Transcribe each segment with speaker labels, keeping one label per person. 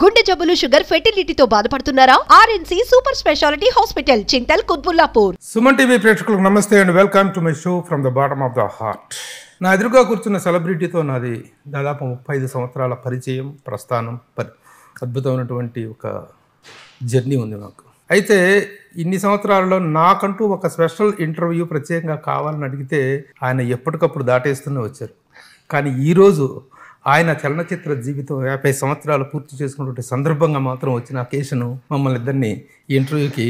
Speaker 1: గుండె జబ్బులు, షుగర్, ఫెర్టిలిటీతో బాధపడుతున్నారా? RNC super speciality hospital, Chintal, Quthbullapur.
Speaker 2: Suman TV ప్రేక్షకులకు నమస్తే and welcome to my show from the bottom of the heart. నా ఎదురుగా కూర్చున్న సెలబ్రిటీతో నాది దాదాపు 35 సంవత్సరాల పరిచయం, ప్రస్థానం, అద్భుతమైనటువంటి ఒక జర్నీ ఉంది నాకు. అయితే ఇన్ని సంవత్సరాల్లో నాకంటూ ఒక స్పెషల్ ఇంటర్వ్యూ ప్రత్యేకంగా కావాలని అడిగితే ఆయన ఎప్పటికప్పుడు దాటేస్తూనే వచ్చారు. కానీ ఈరోజు ఆయన చలనచిత్ర జీవితం 50 సంవత్సరాలు పూర్తి చేసుకున్నటువంటి సందర్భంగా మాత్రం వచ్చిన అకేషను మమ్మల్ని ఇద్దరిని ఈ ఇంటర్వ్యూకి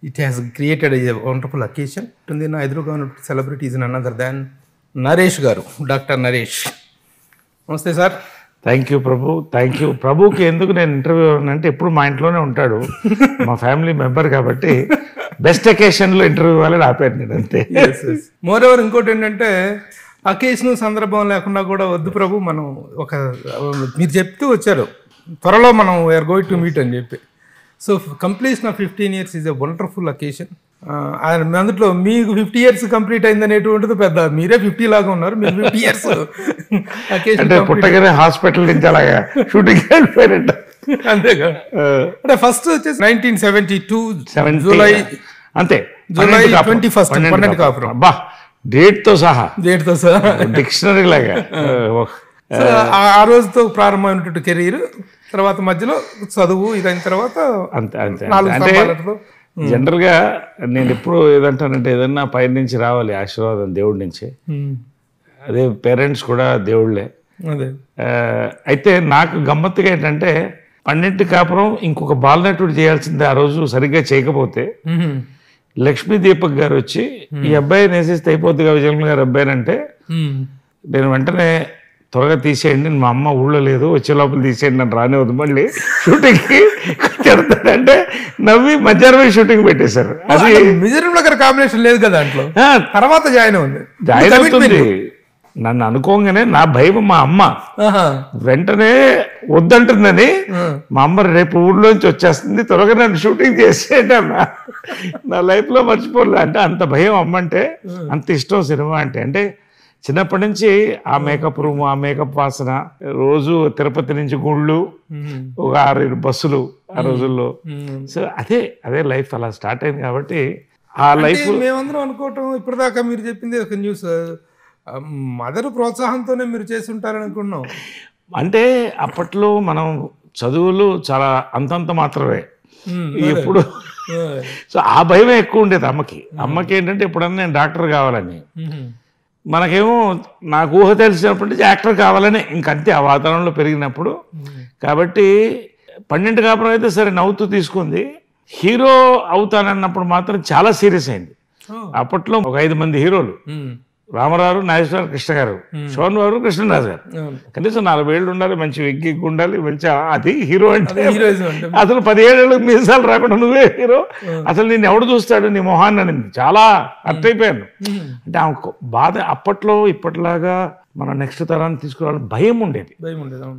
Speaker 2: it has created a wonderful occasion. నా ఎదురుగా ఉన్న celebrities none other than Naresh garu, doctor Naresh. నమస్తే sir.
Speaker 3: Thank you Prabhu, thank you. ప్రభుకి ఎందుకు నేను ఇంటర్వ్యూ అంటే ఎప్పుడు మా ఇంట్లోనే ఉంటాడు, మా ఫ్యామిలీ మెంబర్ కాబట్టి బెస్ట్ అకేషన్లో ఇంటర్వ్యూ ఇవ్వాలని ఆపాను నేను, అంతే.
Speaker 2: మోర్ ఓవర్ ఇంకోటి ఏంటంటే అకేషన్ సందర్భం లేకుండా కూడా వద్దు ప్రభు, మనం ఒక మీరు చెప్తూ వచ్చారు త్వరలో మనం వీఆర్ గోయింగ్ టు మీట్ అని చెప్పి. So completion of 15 years is a wonderful occasion. ఆయన అందులో మీకు 50 years కంప్లీట్ అయిందనేటువంటిది పెద్ద, మీరే 50 లాగా ఉన్నారు, మీరు 50 years అకేషన్.
Speaker 3: పుట్టగానే హాస్పిటల్ నుంచి అలాగా షూటింగ్ వెళ్ళిపోయారంట.
Speaker 2: అంతేగా. అంటే ఫస్ట్ వచ్చేసి 1972 జూలై,
Speaker 3: అంతే,
Speaker 2: జూలై 21st, 12 కాపురం.
Speaker 3: అబ్బా, డేట్తో సహా డిక్షనరీ లాగా.
Speaker 2: ఆ రోజుతో ప్రారంభమైనటువంటి కెరీర్, తర్వాత మధ్యలో చదువు, ఇదైన తర్వాత
Speaker 3: అంతే అంతే. అంటే జనరల్గా నేను ఎప్పుడు ఏదంటానంటే ఏదన్నా పై నుంచి రావాలి ఆశీర్వాదం దేవుడి నుంచి, అదే పేరెంట్స్ కూడా దేవుళ్ళే. అయితే నాకు గమ్మత్తుగా ఏంటంటే 12 కాపురం ఇంకొక బాలనటుడు చేయాల్సిందే, ఆ రోజు సరిగ్గా చేయకపోతే లక్ష్మీ దీపక్ గారు వచ్చి ఈ అబ్బాయిని వేసేస్తే అయిపోద్దిగా విజయన్ గారు అబ్బాయిని అంటే, నేను వెంటనే త్వరగా తీసేయండి, మా అమ్మ ఊళ్ళో లేదు, వచ్చే లోపల తీసేయండి, నన్ను రానివద్దు, మళ్ళీ షూటింగ్కి చెడతాడంటే నవ్వి మధ్యాహ్నమే షూటింగ్ పెట్టేశారు. అది
Speaker 2: విజయన్ గారి కాంబినేషన్ లేదు కదా దాంట్లో, తర్వాత జాయిన్
Speaker 3: అవుతుంది. నన్ను అనుకోగానే నా భయం మా అమ్మ వెంటనే వద్దంటుందని, మా అమ్మ రేపు ఊళ్ళోంచి వచ్చేస్తుంది, త్వరగా నన్ను షూటింగ్ చేసేయండి అన్న. నా లైఫ్లో మర్చిపోలే. అంటే అంత భయం అమ్మ అంటే, అంత ఇష్టం సినిమా అంటే. అంటే చిన్నప్పటి నుంచి ఆ మేకప్ రూమ్, ఆ మేకప్ వాసన, రోజు తిరుపతి నుంచి గుళ్ళు, ఒక 6 బస్సులు ఆ రోజుల్లో. సో అదే లైఫ్ అలా స్టార్ట్ అయింది. కాబట్టి ఆ లైఫ్
Speaker 2: మేమందరం అనుకోవటం, ఇప్పటిదాకా మీరు చెప్పింది ఒక న్యూస్, మదర్ ప్రోత్సాహంతోనే మీరు చేసి ఉంటారని అనుకున్నాం.
Speaker 3: అంటే అప్పట్లో మనం చదువులు చాలా అంతంత మాత్రమే ఎప్పుడు. సో ఆ భయమే ఎక్కువ ఉండేది అమ్మకి ఏంటంటే ఎప్పుడన్నా నేను డాక్టర్ కావాలని, మనకేమో నాకు ఊహ తెలిసినప్పటి నుంచి యాక్టర్ కావాలని, ఇంకంతే ఆ వాతావరణంలో పెరిగినప్పుడు. కాబట్టి 12 కాపురం అయితే సరే నవ్వుతూ తీసుకుంది. హీరో అవుతానన్నప్పుడు మాత్రం చాలా సీరియస్ అయింది. అప్పట్లో ఒక 5 మంది హీరోలు, రామారావు, నాగేశ్వరరావు, కృష్ణ గారు, శోభన్ బాబు, కృష్ణరాజు గారు, కనీసం 40 ఏళ్ళు ఉండాలి, మంచి విగ్గి ఉండాలి, మంచి అది హీరో అంటే. అసలు 17 ఏళ్ళకి మీసాలు రాకుండా నువ్వే హీరో, అసలు నేను ఎవడు చూస్తాడు నీ మొహాన్ని అనింది. చాలా హర్ట్ అయిపోయాను. అంటే ఆమెకు బాధ. అప్పట్లో ఇప్పటిలాగా మన నెక్స్ట్ తరాన్ని తీసుకురావాలని భయం ఉండేది,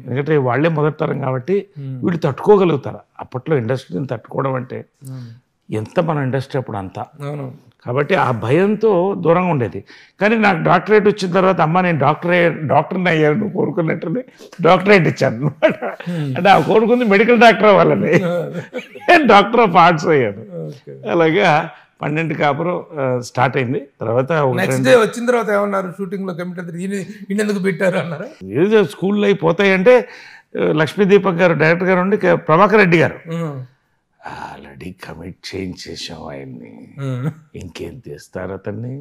Speaker 3: ఎందుకంటే వాళ్ళే మొదటి తరం కాబట్టి వీళ్ళు తట్టుకోగలుగుతారు. అప్పట్లో ఇండస్ట్రీని తట్టుకోవడం అంటే ఎంత మన ఇండస్ట్రీ అప్పుడు అంతా. కాబట్టి ఆ భయంతో దూరంగా ఉండేది. కానీ నాకు డాక్టరేట్ వచ్చిన తర్వాత, అమ్మ నేను డాక్టర్ని అయ్యాను, నువ్వు కోరుకున్నట్టుని డాక్టరేట్ ఇచ్చాను అనమాట. అంటే ఆ కోరుకుంది మెడికల్ డాక్టర్ అవ్వాలని, నేను డాక్టర్ ఆఫ్ ఆర్ట్స్ అయ్యాను. అలాగా 12 కాపురం స్టార్ట్ అయింది. తర్వాత
Speaker 2: వచ్చిన తర్వాత ఏమన్నారు, షూటింగ్ లో ఎందుకు పెట్టారు అన్నారు.
Speaker 3: ఏదో స్కూల్లో అయిపోతాయి అంటే లక్ష్మీ దీపక్ గారు డైరెక్టర్ గారు ఉండి, ప్రభాకర్ రెడ్డి గారు ఆల్రెడీ కమిట్ చేయించేసాం ఆయన్ని, ఇంకేం తీస్తారు అతన్ని,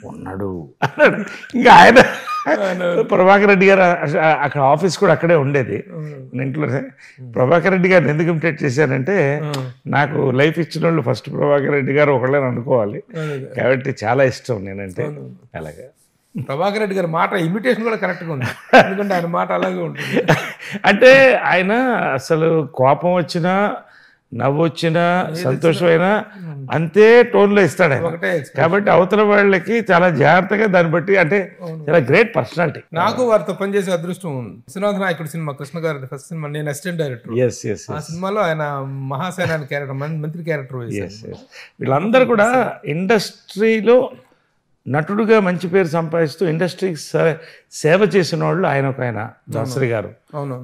Speaker 3: ఉన్నాడు అన్నాడు. ఇంకా ఆయన ప్రభాకర్ రెడ్డి గారు అక్కడ ఆఫీస్ కూడా అక్కడే ఉండేది ఇంట్లోనే. ప్రభాకర్ రెడ్డి గారిని ఎందుకు ఇమిటేట్ చేశానంటే, నాకు లైఫ్ ఇచ్చిన వాళ్ళు ఫస్ట్ ప్రభాకర్ రెడ్డి గారు ఒకళ్ళని అనుకోవాలి కాబట్టి చాలా ఇష్టం నేనంటే. అలాగా
Speaker 2: ప్రభాకర్ రెడ్డి గారి మాట ఇమిటేషన్ కూడా కరెక్ట్గా ఉంది, ఎందుకంటే ఆయన మాట అలాగే ఉంటుంది.
Speaker 3: అంటే ఆయన అసలు కోపం వచ్చినా, నవ్వు వచ్చినా, సంతోషమైనా అంతే టోన్లో ఇస్తాడు ఆయన. కాబట్టి అవతల వాళ్ళకి చాలా జాగ్రత్తగా దాన్ని బట్టి, అంటే చాలా గ్రేట్ పర్సనాలిటీ.
Speaker 2: నాకు వారితో పనిచేసే అదృష్టం ఉంది. విశ్వనాథ నాయకుడు సినిమా, కృష్ణ గారి ఫస్ట్ సినిమా, నేను అసిస్టెంట్ డైరెక్టర్. ఆ సినిమాలో ఆయన మహాసేనాని క్యారెక్టర్, మంత్రి క్యారెక్టర్.
Speaker 3: వీళ్ళందరూ కూడా ఇండస్ట్రీలో నటుడుగా మంచి పేరు సంపాదిస్తూ ఇండస్ట్రీకి సేవ చేసిన వాళ్ళు ఆయన దాసరి గారు,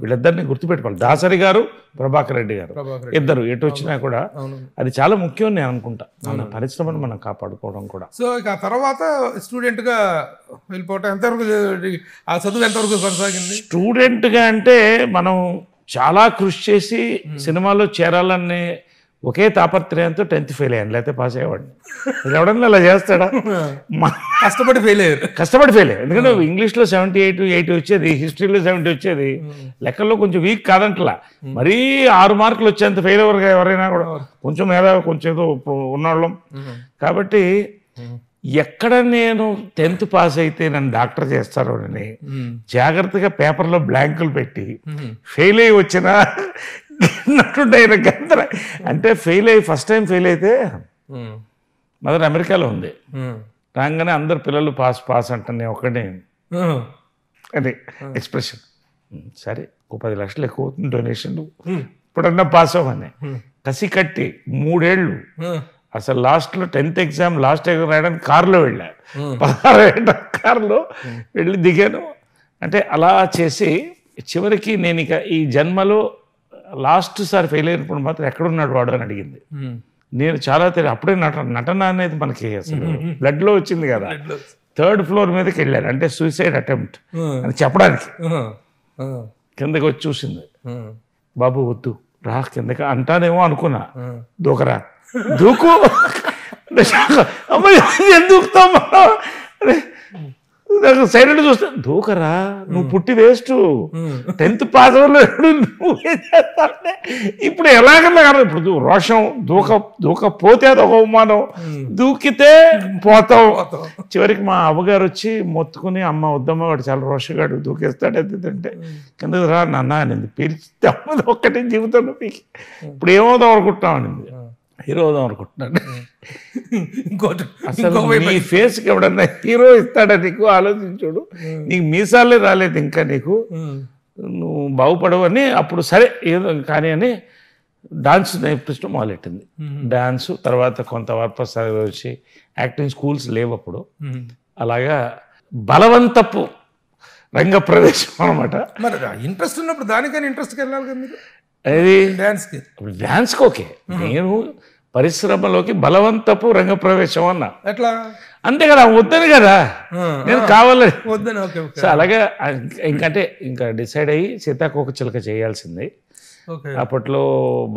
Speaker 3: వీళ్ళిద్దరిని గుర్తుపెట్టుకోవాలి. దాసరి గారు, ప్రభాకర్ రెడ్డి గారు, ఇద్దరు ఎటు వచ్చినా కూడా అది చాలా ముఖ్యం నేను అనుకుంటా. మన పరిశ్రమను మనం కాపాడుకోవడం కూడా.
Speaker 2: సో ఇక తర్వాత స్టూడెంట్గా వెళ్ళిపోవటం ఎంతవరకు, ఆ చదువు ఎంతవరకు కొనసాగింది?
Speaker 3: స్టూడెంట్గా అంటే మనం చాలా కృషి చేసి సినిమాలో చేరాలనే ఒకే తాపత్రయంతో 10th ఫెయిల్ అయ్యాను, లేకపోతే పాస్ అయ్యేవాడిని. ఎవడన్నా అలా చేస్తాడా?
Speaker 2: కష్టపడి ఫెయిల్ అయ్యారు.
Speaker 3: కష్టపడి ఫెయిల్ అయ్యారు. ఎందుకంటే ఇంగ్లీష్లో 78, 80 వచ్చేది, హిస్టరీలో 70 వచ్చేది, లెక్కల్లో కొంచెం వీక్ కాదంటలా. మరీ 6 మార్కులు వచ్చేంత ఫెయిల్ అవ్వరు ఎవరైనా కూడా, కొంచెం మేధావి కొంచెం ఏదో ఉన్నవాళ్ళం. కాబట్టి ఎక్కడ నేను 10th పాస్ అయితే నన్ను డాక్టర్ చేస్తారో అని జాగ్రత్తగా పేపర్లో బ్లాంకులు పెట్టి ఫెయిల్ అయ్యి వచ్చినా నటుండైన గందర. అంటే ఫెయిల్ అయ్యి ఫస్ట్ టైం ఫెయిల్ అయితే మదర్ అమెరికాలో ఉంది, రాగానే అందరు పిల్లలు పాస్ పాస్ అంటాను ఒకటే అదే ఎక్స్ప్రెషన్. సరే 10 లక్షలు ఎక్కువ అవుతుంది డొనేషన్లు, ఇప్పుడన్నా పాస్ అవ్వని కసి కట్టి 3 ఏళ్ళు అసలు లాస్ట్లో 10th ఎగ్జామ్ లాస్ట్ ఎగ్జామ్ రాయడానికి కారులో వెళ్ళాను. 16 ఏళ్ళ కారులో వెళ్ళి దిగాను. అంటే అలా చేసి చివరికి నేను ఇక ఈ జన్మలో లాస్ట్ సారి ఫెయిల్ అయినప్పుడు మాత్రం ఎక్కడున్నాడు వాడు అని అడిగింది. నేను చాలా అప్పుడే నటన అనేది మనకి అసలు బ్లడ్లో వచ్చింది కదా. 3rd ఫ్లోర్ మీదకి వెళ్ళాను, అంటే సూసైడ్ అటెంప్ట్ అని చెప్పడానికి. కిందకి వచ్చి చూసింది, బాబు వద్దు రా కిందకి అంటానేమో అనుకున్నా, దూకరా దూకు దూకుతాం సైలెంట్ చూస్తా, దూకరా నువ్వు పుట్టి వేస్ట్, 10th పాస్ నువ్వేం చేస్తావంటే ఇప్పుడు ఎలాగన్నా కదా. ఇప్పుడు రోషం దూకపోతే అది ఒక అవమానం, దూకితే పోతావు. చివరికి మా అవ్వగారు వచ్చి మొత్తుకుని, అమ్మ వద్దమ్మ వాడు చాలా రోషగాడు దూకేస్తాడు అంటే కిందకి రా నాన్న అనింది. పిలిస్తే అమ్మది ఒక్కటే జీవితంలో పీకి ఇప్పుడు ఏమవుదాం అనుకుంటున్నాం అనింది. హీరో అవుదాం అనుకుంటున్నాను. అసలు నీ ఫేస్కి ఎవడన్నా హీరో ఇస్తాడా నీకు ఆలోచించుడు, నీకు మీసాలే రాలేదు ఇంకా, నీకు నువ్వు బాగుపడవు అని. అప్పుడు సరే ఏదో కానీ అని డాన్స్ నేర్పించడం మొదలెట్టింది. డాన్స్ తర్వాత కొంత వరప్రసాద్ వచ్చి యాక్టింగ్ స్కూల్స్ లేవు అప్పుడు. అలాగా బలవంతపు రంగ ప్రవేశం అనమాట.
Speaker 2: మరి ఇంట్రెస్ట్ ఉన్నప్పుడు దానికని ఇంట్రెస్ట్కి వెళ్ళాలి కదా మీరు.
Speaker 3: అది
Speaker 2: డాన్స్కి
Speaker 3: ఓకే, నేను పరిశ్రమలోకి బలవంతపు రంగ ప్రవేశం అన్నా.
Speaker 2: ఎట్లా?
Speaker 3: అంతే కదా, వద్దని కదా నేను కావాలని
Speaker 2: వద్దని.
Speaker 3: సో అలాగే ఇంకంటే ఇంకా డిసైడ్ అయ్యి సీతాకోకచిలుక చేయాల్సింది. అప్పట్లో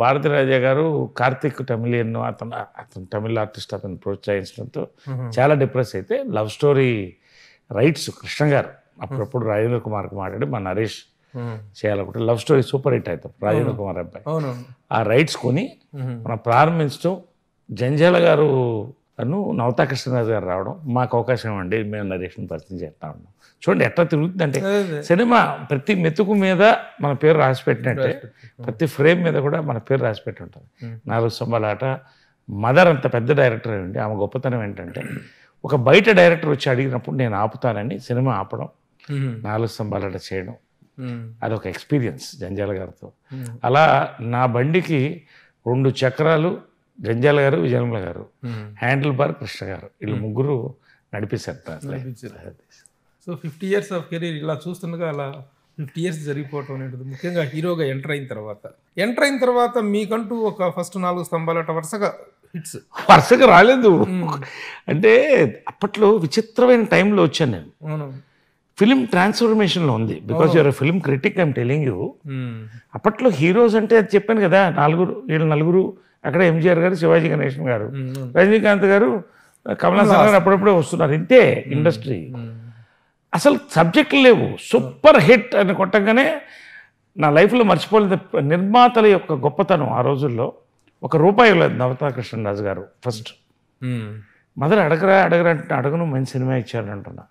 Speaker 3: భారతి రాజా గారు కార్తిక్ టమిలియన్ అతను తమిళ ఆర్టిస్ట్, అతను ప్రోత్సహించడంతో చాలా డిప్రెస్ అయితే లవ్ స్టోరీ రైట్స్ కృష్ణ గారు అప్పుడప్పుడు రాజేంద్ర కుమార్కి మాట్లాడి మా నరేష్ చేయాలనుకుంటే లవ్ స్టోరీ సూపర్ హిట్ అవుతాం రాజేంద్ర కుమార్ అబ్బాయి. ఆ రైట్స్ కొని మనం ప్రారంభించడం, జంజాల గారు అను నవతా కృష్ణరాజు గారు రావడం, మాకు అవకాశం ఇవ్వండి మేము నరేష్ని పరిచయం చేస్తా ఉన్నాం. చూడండి ఎట్లా తిరుగుతుందంటే సినిమా ప్రతి మెతుకు మీద మన పేరు రాసి పెట్టినట్టే ప్రతి ఫ్రేమ్ మీద కూడా మన పేరు రాసి పెట్టి ఉంటుంది. 4 స్తంభాల ఆట మదర్ అంత పెద్ద డైరెక్టర్ అండి. ఆమె గొప్పతనం ఏంటంటే ఒక బయట డైరెక్టర్ వచ్చి అడిగినప్పుడు నేను ఆపుతానని సినిమా ఆపడం, 4 స్తంభాల ఆట చేయడం, అదొక ఎక్స్పీరియన్స్ జంజాల గారితో. అలా నా బండికి 2 చక్రాలు జంజాల గారు, విజయనిర్మల గారు, హ్యాండిల్ బార్ కృష్ణ గారు, వీళ్ళు ముగ్గురు నడిపిస్తారు.
Speaker 2: సో 50 years ఆఫ్ కెరీర్ ఇలా చూస్తుండగా అలా 50 years జరిగిపోవటం అనేది ముఖ్యంగా హీరోగా ఎంటర్ అయిన తర్వాత మీకంటూ ఒక ఫస్ట్ 4 స్తంభాలట వరుసగా
Speaker 3: రాలేదు. అంటే అప్పట్లో విచిత్రమైన టైంలో వచ్చాను నేను. ఫిలిం ట్రాన్స్ఫర్మేషన్లో ఉంది, because you're film critic I'm telling you. అప్పట్లో హీరోస్ అంటే అది చెప్పాను కదా, వీళ్ళు నలుగురు, అక్కడ ఎంజీఆర్ గారు, శివాజీ గణేశన్ గారు, రజనీకాంత్ గారు, కమలాసన్ గారు అప్పుడప్పుడే వస్తున్నారు. ఇంతే ఇండస్ట్రీ. అసలు సబ్జెక్టులు లేవు. సూపర్ హిట్ అని కొట్టగానే నా లైఫ్లో మర్చిపోలేదు నిర్మాతల యొక్క గొప్పతనం. ఆ రోజుల్లో ₹1 లేదు నవతా కృష్ణరాజు గారు ఫస్ట్. మదర్ అడగరా అంటే అడగను, మంచి సినిమా ఇచ్చారు అంటున్నా.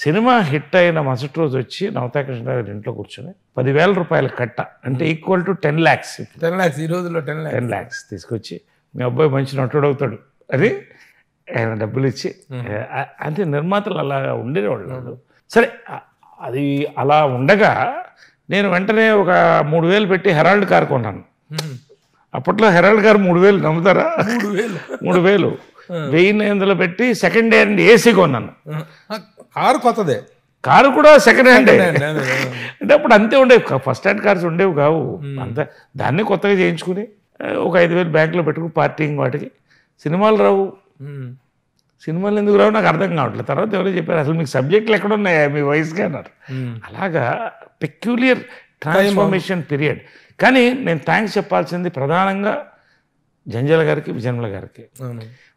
Speaker 3: సినిమా హిట్ అయిన మరుసటి రోజు వచ్చి నవతా కృష్ణరాజు ఇంట్లో కూర్చొని ₹10,000 కట్ట, అంటే ఈక్వల్ టు 10 lakhs.
Speaker 2: ఈ రోజుల్లో 10
Speaker 3: lakhs తీసుకొచ్చి మీ అబ్బాయి మంచి నటుడు అవుతాడు అని ఆయన డబ్బులు ఇచ్చి, అంటే నిర్మాతలు అలా ఉండేవాళ్ళు. సరే అది అలా ఉండగా నేను వెంటనే ఒక 3,000 పెట్టి హెరాల్డ్ కార్ కొన్నాను. అప్పట్లో హెరాల్డ్ కార్ 3,000 నమ్ముతారా? 3,000 1900 పెట్టి సెకండ్ హ్యాండ్ ఏసీ కొన్నాను.
Speaker 2: కారు కొత్తదే,
Speaker 3: కారు కూడా సెకండ్ హ్యాండ్. అంటే అప్పుడు అంతే ఉండేవి, ఫస్ట్ హ్యాండ్ కార్స్ ఉండేవి కావు. అంతా దాన్ని కొత్తగా చేయించుకుని ఒక 5,000 బ్యాంకులో పెట్టుకుని పార్టీంగ్ వాటికి. సినిమాలు రావు, సినిమాలు ఎందుకు రావు నాకు అర్థం కావట్లేదు. తర్వాత ఎవరో చెప్పారు అసలు మీకు సబ్జెక్టులు ఎక్కడ ఉన్నాయా మీ వయసుకి అన్నారు. అలాగా పెక్యులియర్ ట్రాన్స్ఫర్మేషన్ పీరియడ్. కానీ నేను థ్యాంక్స్ చెప్పాల్సింది ప్రధానంగా జంజాల గారికి, విజయన్మల గారికి.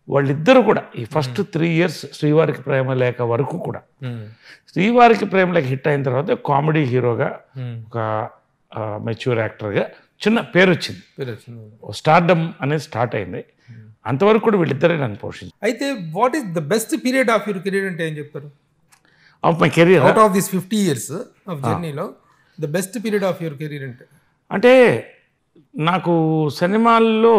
Speaker 3: వాళ్ళిద్దరూ కూడా ఈ ఫస్ట్ 3 years శ్రీవారికి ప్రేమ లేఖ వరకు కూడా, శ్రీవారికి ప్రేమ లేఖ హిట్ అయిన తర్వాత కామెడీ హీరోగా, ఒక మెచ్యూర్ యాక్టర్గా చిన్న పేరు వచ్చింది, స్టార్డమ్ అనేది స్టార్ట్ అయింది. అంతవరకు కూడా వీళ్ళిద్దరే నన్ను పోషించారు.
Speaker 2: అయితే what is the best period of your career అంటే ఏం చెప్తారు?
Speaker 3: Of my career,
Speaker 2: out of this 50 years of జర్నీలో the best period of your career
Speaker 3: అంటే నాకు సినిమాల్లో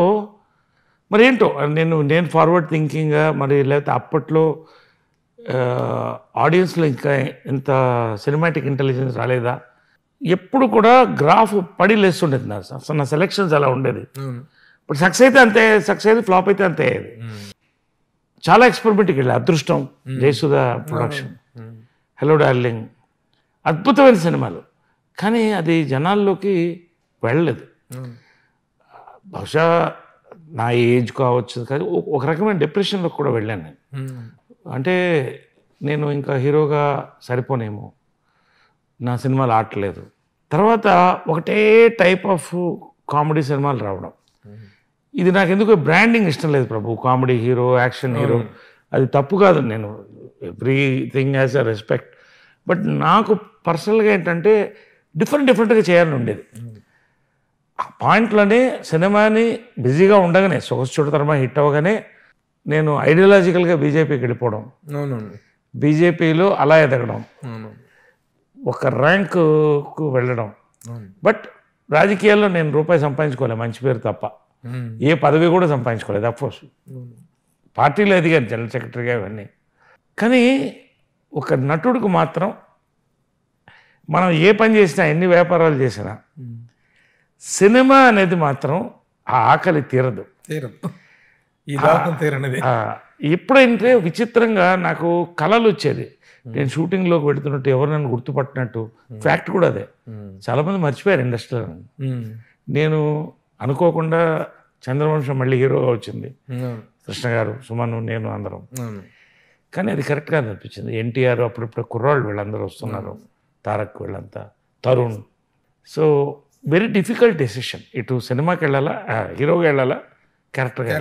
Speaker 3: మరి ఏంటో నేను ఫార్వర్డ్ థింకింగ్గా, మరి లేకపోతే అప్పట్లో ఆడియన్స్లో ఇంకా ఎంత సినిమాటిక్ ఇంటెలిజెన్స్ రాలేదా, ఎప్పుడు కూడా గ్రాఫ్ పడి లేస్తుండేది నా సెలెక్షన్స్ అలా ఉండేది. ఇప్పుడు సక్సెస్ అయితే అంతే, సక్సెస్ అయితే ఫ్లాప్ అయితే అంతే అయ్యేది. చాలా ఎక్స్పెరిమెంట్కి వెళ్ళి అదృష్టం, జయసుధ ప్రొడక్షన్, హలో డార్లింగ్, అద్భుతమైన సినిమాలు. కానీ అది జనాల్లోకి వెళ్ళలేదు. బహుశా నా ఏజ్ కావచ్చు, కానీ ఒక రకమైన డిప్రెషన్లో కూడా వెళ్ళాను నేను. అంటే నేను ఇంకా హీరోగా సరిపోనేమో, నా సినిమాలు ఆడలేదు. తర్వాత ఒకటే టైప్ ఆఫ్ కామెడీ సినిమాలు రావడం, ఇది నాకు ఎందుకో బ్రాండింగ్ ఇష్టం లేదు ప్రభు. కామెడీ హీరో, యాక్షన్ హీరో, అది తప్పు కాదు, నేను everything has a respect. But నాకు పర్సనల్గా ఏంటంటే డిఫరెంట్గా చేయాలని ఉండేది. ఆ పాయింట్లోనే సినిమాని బిజీగా ఉండగానే సొగసు చూడతరమా హిట్ అవ్వగానే నేను ఐడియాలజికల్గా బీజేపీకి వెళ్ళిపోవడం, బీజేపీలో అలా ఎదగడం, ఒక ర్యాంకుకు వెళ్ళడం. బట్ రాజకీయాల్లో నేను రూపాయి సంపాదించుకోలేదు, మంచి పేరు తప్ప ఏ పదవి కూడా సంపాదించుకోలేదు. అఫ్కోర్స్ పార్టీలో ఎదిగాను, జనరల్ సెక్రటరీగా ఇవన్నీ. కానీ ఒక నటుడికి మాత్రం మనం ఏ పని చేసినా, ఎన్ని వ్యాపారాలు చేసినా, సినిమా అనేది మాత్రం ఆ ఆకలి తీరదు. ఎప్పుడంటే విచిత్రంగా నాకు కళలు వచ్చేది, నేను షూటింగ్లోకి వెళుతున్నట్టు, ఎవరు నన్ను గుర్తుపట్టినట్టు. ఫ్యాక్ట్ కూడా అదే, చాలామంది మర్చిపోయారు ఇండస్ట్రీలో. నేను అనుకోకుండా చంద్రవంశం మళ్ళీ హీరోగా వచ్చింది, కృష్ణ గారు, సుమన్, నేను అందరం. కానీ అది కరెక్ట్గా అనిపించింది. ఎన్టీఆర్, అప్పుడిప్పుడు కుర్రాళ్ళు వీళ్ళందరూ వస్తున్నారు, తారక్ వీళ్ళంతా, Tarun. So very difficult decision, ఇటు సినిమాకి వెళ్ళాలా, హీరోగా వెళ్ళాలా, క్యారెక్టర్గా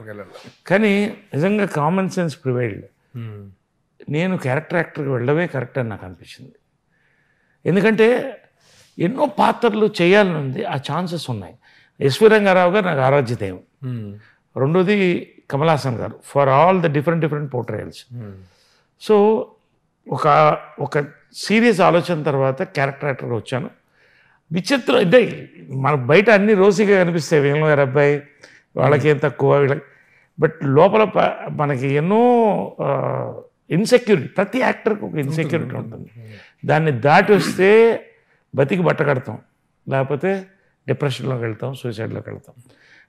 Speaker 3: వెళ్ళాలా. కానీ నిజంగా కామన్ సెన్స్ ప్రివైల్డ్. నేను క్యారెక్టర్ యాక్టర్కి వెళ్ళడమే కరెక్ట్ అని నాకు అనిపించింది. ఎందుకంటే ఎన్నో పాత్రలు చేయాలని ఉంది, ఆ ఛాన్సెస్ ఉన్నాయి. ఎస్వి రంగారావు గారు నాకు ఆరాధ్య దైవం. రెండోది కమల్ హాసన్ గారు, for all the different portrayals. So ఒక సీరియస్ ఆలోచన తర్వాత క్యారెక్టర్ యాక్టర్గా వచ్చాను. విచిత్రం అంటే మన బయట అన్ని రోసిగా కనిపిస్తాయి, వీళ్ళ గారు అబ్బాయి, వాళ్ళకి ఏం తక్కువ, వీళ్ళకి. బట్ లోపల మనకి ఎన్నో ఇన్సెక్యూరిటీ, ప్రతి యాక్టర్కి ఒక ఇన్సెక్యూరిటీ ఉంటుంది. దాన్ని దాటి వస్తే బతికి బట్ట కడతాం, లేకపోతే డిప్రెషన్లోకి వెళ్తాం, సూసైడ్లోకి వెళ్తాం.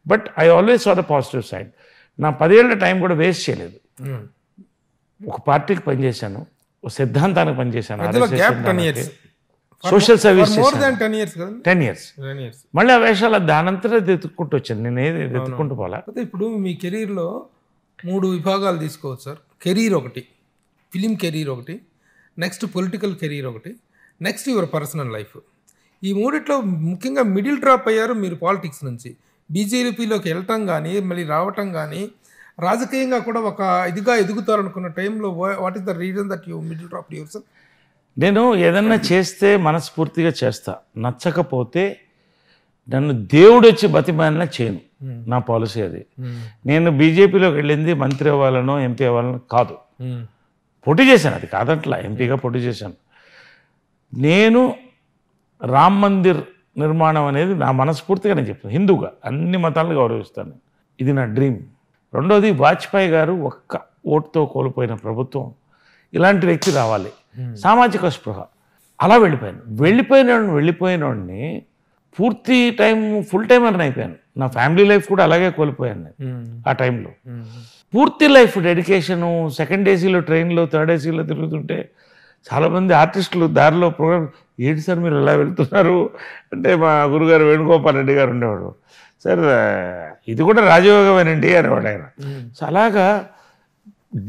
Speaker 3: But I always saw the positive side. నా 10 ఏళ్ల టైం కూడా వేస్ట్ చేయలేదు. ఒక పార్టీకి పనిచేశాను, ఒక సిద్ధాంతానికి పనిచేశాను, సోషల్ సర్వీస్ 10 years. మళ్ళీ ఆ వేషాలు దానంతరం వెతుక్కుంటూ వచ్చాను, నేను ఏది వెతుక్కుంటూ పోలా.
Speaker 2: ఇప్పుడు మీ కెరీర్లో 3 విభాగాలు తీసుకోవచ్చు సార్. కెరీర్ ఒకటి, ఫిలిం కెరీర్ ఒకటి, నెక్స్ట్ పొలిటికల్ కెరీర్ ఒకటి, నెక్స్ట్ యువర్ పర్సనల్ లైఫ్. ఈ మూడిట్లో ముఖ్యంగా మిడిల్ డ్రాప్ అయ్యారు మీరు పాలిటిక్స్ నుంచి. బీజేపీలోకి వెళ్ళటం కానీ, మళ్ళీ రావటం కానీ, రాజకీయంగా కూడా ఒక ఇదిగా ఎదుగుతారనుకున్న టైంలో what is the reason that you middle drop your self?
Speaker 3: నేను ఏదన్నా చేస్తే మనస్ఫూర్తిగా చేస్తా, నచ్చకపోతే నన్ను దేవుడు వచ్చి బతిమాలినా చేయను. నా పాలసీ అది. నేను బీజేపీలోకి వెళ్ళింది మంత్రి అవ్వాలనో ఎంపీ అవ్వాలనో కాదు, పోటీ చేశాను, అది కాదట్లా, ఎంపీగా పోటీ చేశాను. నేను రామ్ మందిర్ నిర్మాణం అనేది నా మనస్ఫూర్తిగా నేను చెప్తాను, హిందూగా అన్ని మతాలను గౌరవిస్తాను, ఇది నా డ్రీమ్. రెండోది వాజ్పేయి గారు ఒక్క ఓటుతో కోల్పోయిన ప్రభుత్వం, ఇలాంటి వ్యక్తి రావాలి, సామాజిక స్పృహ. అలా వెళ్ళిపోయినోడిని పూర్తి టైం ఫుల్ టైం అని అయిపోయాను. నా ఫ్యామిలీ లైఫ్ కూడా అలాగే కోల్పోయాను నేను ఆ టైంలో. పూర్తి లైఫ్ డెడికేషను. సెకండ్ ఏసీలో ట్రైన్లో, థర్డ్ ఏసీలో తిరుగుతుంటే చాలామంది ఆర్టిస్టులు దారిలో ప్రోగ్రామ్, ఏంటి సార్ మీరు ఎలా వెళ్తున్నారు అంటే మా గురుగారు వేణుగోపాల్ రెడ్డి గారు ఉండేవాడు, సార్ ఇది కూడా రాజయోగమేనండి అనేవాడు ఆయన. సో అలాగా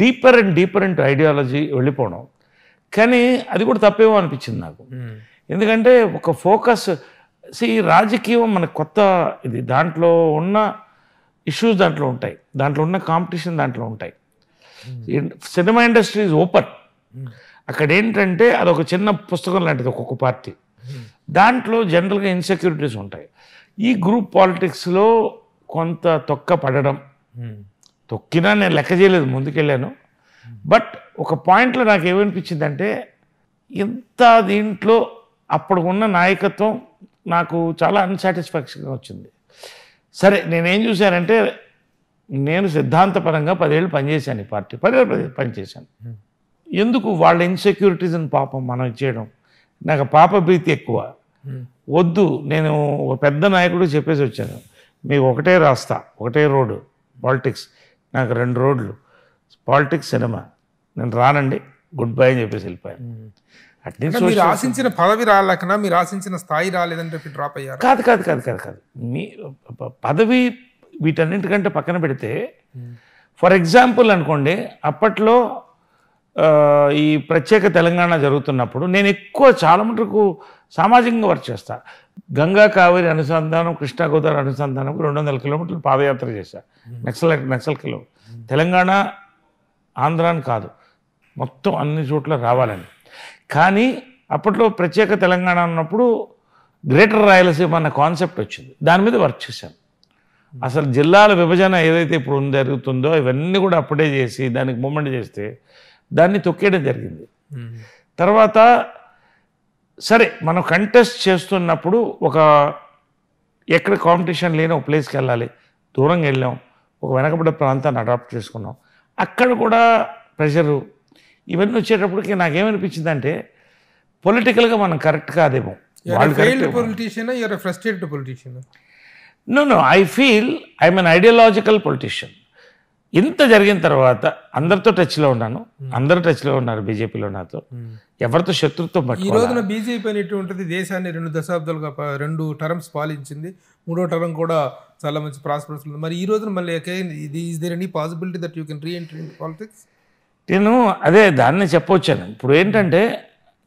Speaker 3: deeper and deeper into ideology వెళ్ళిపోవడం. కానీ అది కూడా తప్పేమో అనిపించింది నాకు. ఎందుకంటే ఒక ఫోకస్ రాజకీయం మనకు కొత్త ఇది, దాంట్లో ఉన్న ఇష్యూస్ దాంట్లో ఉంటాయి, దాంట్లో ఉన్న కాంపిటీషన్ దాంట్లో ఉంటాయి. Cinema industry is open. అక్కడ ఏంటంటే అదొక చిన్న పుస్తకం లాంటిది ఒక్కొక్క పార్టీ. దాంట్లో జనరల్గా ఇన్సెక్యూరిటీస్ ఉంటాయి. ఈ గ్రూప్ పాలిటిక్స్లో కొంత తొక్క పడడం, తొక్కినా నేను లెక్క చేయలేదు, ముందుకెళ్ళాను. బట్ ఒక పాయింట్లో నాకు ఏమనిపించిందంటే ఇంత దీంట్లో అప్పుడు ఉన్న నాయకత్వం నాకు చాలా అన్సాటిస్ఫాక్షన్గా వచ్చింది. సరే నేనేం చూశానంటే, నేను సిద్ధాంతపరంగా 10 ఏళ్ళు పనిచేశాను, ఈ పార్టీ 10 ఏళ్ళు పనిచేశాను. ఎందుకు వాళ్ళ ఇన్సెక్యూరిటీస్ని పాపం మనం ఇచ్చేయడం, నాకు పాప భీతి ఎక్కువ. వద్దు, నేను ఒక పెద్ద నాయకుడు చెప్పేసి వచ్చాను, మీకు ఒకటే రాస్తా, ఒకటే రోడ్డు పాలిటిక్స్, నాకు 2 రోడ్లు పాలిటిక్స్, సినిమా, నేను రానండి, గుడ్ బై అని చెప్పేసి వెళ్ళిపోయాను.
Speaker 2: మీరు ఆశించిన పదవి రాలేకనా, మీరు ఆశించిన స్థాయి రాలేదంటే డ్రాప్ అయ్యారు?
Speaker 3: కాదు కాదు కాదు కాదు కాదు మీ పదవి వీటన్నింటికంటే పక్కన పెడితే, ఫర్ ఎగ్జాంపుల్ అనుకోండి, అప్పట్లో ఈ ప్రత్యేక తెలంగాణ జరుగుతున్నప్పుడు నేను ఎక్కువ చాలా మటుకు సామాజికంగా వర్క్ చేస్తా. గంగా కావేరి అనుసంధానం, కృష్ణా గోదావరి అనుసంధానం 200 కిలోమీటర్లు పాదయాత్ర చేశా. నక్సల్ కిలో తెలంగాణ ఆంధ్రాని కాదు, మొత్తం అన్ని చోట్ల రావాలని. కానీ అప్పట్లో ప్రత్యేక తెలంగాణ ఉన్నప్పుడు గ్రేటర్ రాయలసీమ అన్న కాన్సెప్ట్ వచ్చింది, దాని మీద వర్క్ చేశాను. అసలు జిల్లాల విభజన ఏదైతే ఇప్పుడు జరుగుతుందో ఇవన్నీ కూడా అప్పుడే చేసి దానికి మూమెంట్ చేస్తే దాన్ని తొక్కేయడం జరిగింది. తర్వాత సరే మనం కంటెస్ట్ చేస్తున్నప్పుడు ఒక ఎక్కడ కాంపిటీషన్ లేని ఒక ప్లేస్కి వెళ్ళాలి, దూరంగా వెళ్ళాం, ఒక వెనకబడ్డ ప్రాంతాన్ని అడాప్ట్ చేసుకున్నాం. అక్కడ కూడా ప్రెషరు ఇవన్నీ వచ్చేటప్పటికి నాకేమనిపించిందంటే పొలిటికల్గా మనం కరెక్ట్ కాదేమో. No I feel I'm an ideological politician. ఇంత జరిగిన తర్వాత అందరితో టచ్లో ఉన్నాను, అందరూ టచ్లో ఉన్నారు బీజేపీలో నాతో, ఎవరితో శత్రుత్వం పట్టు.
Speaker 2: ఈ రోజున బీజేపీ అనేటువంటిది దేశాన్ని 2 దశాబ్దాలుగా 2 టర్మ్స్ పాలించింది, 3వ టర్మ్ కూడా చాలా మంచి ప్రాస్పరస్ ఉంది. మరి ఈ రోజున మళ్ళీ is there any possibility that you can reenter in politics?
Speaker 3: నేను అదే దాన్ని చెప్పొచ్చాను. ఇప్పుడు ఏంటంటే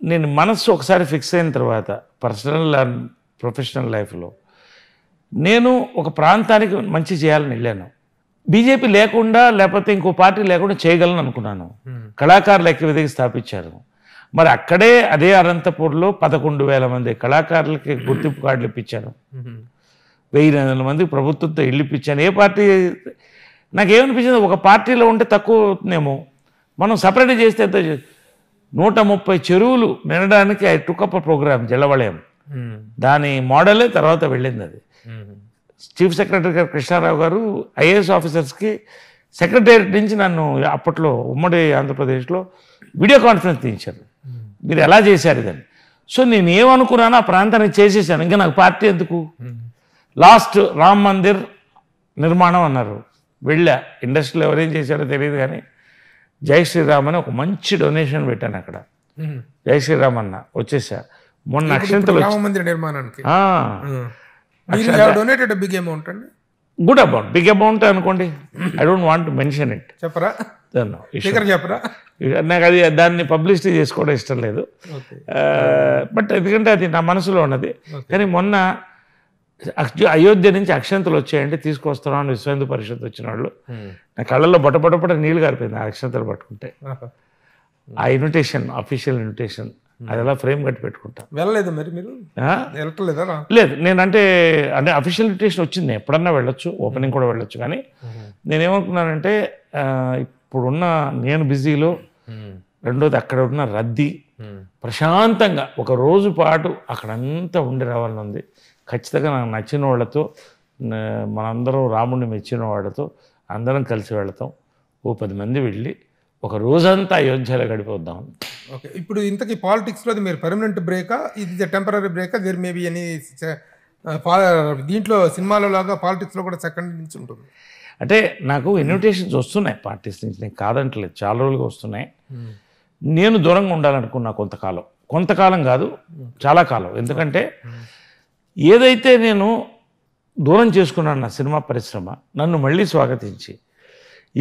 Speaker 3: నేను మనస్సు ఒకసారి ఫిక్స్ అయిన తర్వాత పర్సనల్ అండ్ ప్రొఫెషనల్ లైఫ్లో నేను ఒక ప్రాంతానికి మంచి చేయాలని వెళ్ళాను. బీజేపీ లేకుండా లేకపోతే ఇంకో పార్టీ లేకుండా చేయగలను అనుకున్నాను. కళాకారులు ఐక్యవేదిక స్థాపించారు. మరి అక్కడే అదే అనంతపూర్లో 11,000 మంది కళాకారులకి గుర్తింపు కార్డులు ఇప్పించాను. 1,000 మందికి ప్రభుత్వంతో ఇల్లు ఇప్పించాను. ఏ పార్టీ నాకేమనిపించింది, ఒక పార్టీలో ఉంటే తక్కువ అవుతుందేమో, మనం సపరేట్ చేస్తే ఎంత, 130 చెరువులు నిండడానికి ఐ టుక్ అప్ ప్రోగ్రామ్ జలవలయం. దాని మోడలే తర్వాత వెళ్ళింది. అది చీఫ్ సెక్రటరీ గారు కృష్ణారావు గారు ఐఏఎస్ ఆఫీసర్స్కి సెక్రటేరియట్ నుంచి నన్ను అప్పట్లో ఉమ్మడి ఆంధ్రప్రదేశ్లో వీడియో కాన్ఫరెన్స్ తీయించారు, మీరు ఎలా చేశారు ఇదని. సో నేను ఏమనుకున్నానో ఆ ప్రాంతానికి చేసేసాను, ఇంకా నాకు పార్టీ ఎందుకు. లాస్ట్ రామ్ మందిర్ నిర్మాణం అన్నారు, వెళ్ళా. ఇండస్ట్రీలో ఎవరేం చేశారో తెలియదు కానీ జై శ్రీరామ్ అని ఒక మంచి డొనేషన్ పెట్టాను అక్కడ. జై శ్రీరామ్ అన్న వచ్చేసా. మొన్న అక్షంతలు
Speaker 2: నిర్మాణానికి గుడ్ అమౌంట్, బిగ్ అమౌంట్ అనుకోండి. I don't want to mention it. చెప్పరా? చెప్పరా? నాకు అది దాన్ని పబ్లిసిటీ చేసుకోవడం ఇష్టం లేదు. బట్ ఎందుకంటే అది నా మనసులో ఉన్నది. కానీ మొన్న అయోధ్య నుంచి అక్షంతలు వచ్చాయంటే తీసుకొస్తున్నాను విశ్వ హిందూ పరిషత్ వచ్చిన వాళ్ళు, నా కళ్ళల్లో బొటబొటపట నీళ్ళు గారిపోయింది ఆ అక్షంతలు పట్టుకుంటే. ఆ ఇన్విటేషన్, అఫీషియల్ ఇన్విటేషన్, అది అలా ఫ్రేమ్ కట్టి పెట్టుకుంటా. వెళ్ళలేదు మరి మీరు? లేదు, నేనంటే అంటే అఫీషియల్ ఇన్విటేషన్ వచ్చింది, ఎప్పుడన్నా వెళ్ళొచ్చు, ఓపెనింగ్ కూడా వెళ్ళొచ్చు. కానీ నేనేమనుకున్నానంటే ఇప్పుడున్న నేను బిజీలో, రెండోది అక్కడ ఉన్న రద్దీ, ప్రశాంతంగా ఒక రోజు పాటు అక్కడంతా ఉండి రావాలని ఉంది. ఖచ్చితంగా నాకు నచ్చిన వాళ్ళతో, మనందరం రాముడిని మెచ్చిన వాళ్ళతో అందరం కలిసి వెళతాం. ఓ 10 మంది వెళ్ళి ఒక రోజంతా అయోధ్యలో గడిపోద్దాం. ఓకే, ఇప్పుడు ఇంతకీ పాలిటిక్స్లో మీరు పర్మనెంట్ బ్రేకా, ఇది టెంపరీ బ్రేకా? దేర్ మేబీ అని దీంట్లో సినిమాలో లాగా పాలిటిక్స్లో కూడా సెకండ్ నుంచి ఉంటుంది.
Speaker 3: అంటే నాకు ఇన్విటేషన్స్ వస్తున్నాయి పార్టీస్ నుంచి, నేను కాదంటలేదు, చాలా రోజులుగా వస్తున్నాయి. నేను దూరంగా ఉండాలనుకున్నా కొంతకాలం కాదు, చాలా కాలం. ఎందుకంటే ఏదైతే నేను దూరం చేసుకున్నాను నా సినిమా పరిశ్రమ నన్ను మళ్ళీ స్వాగతించి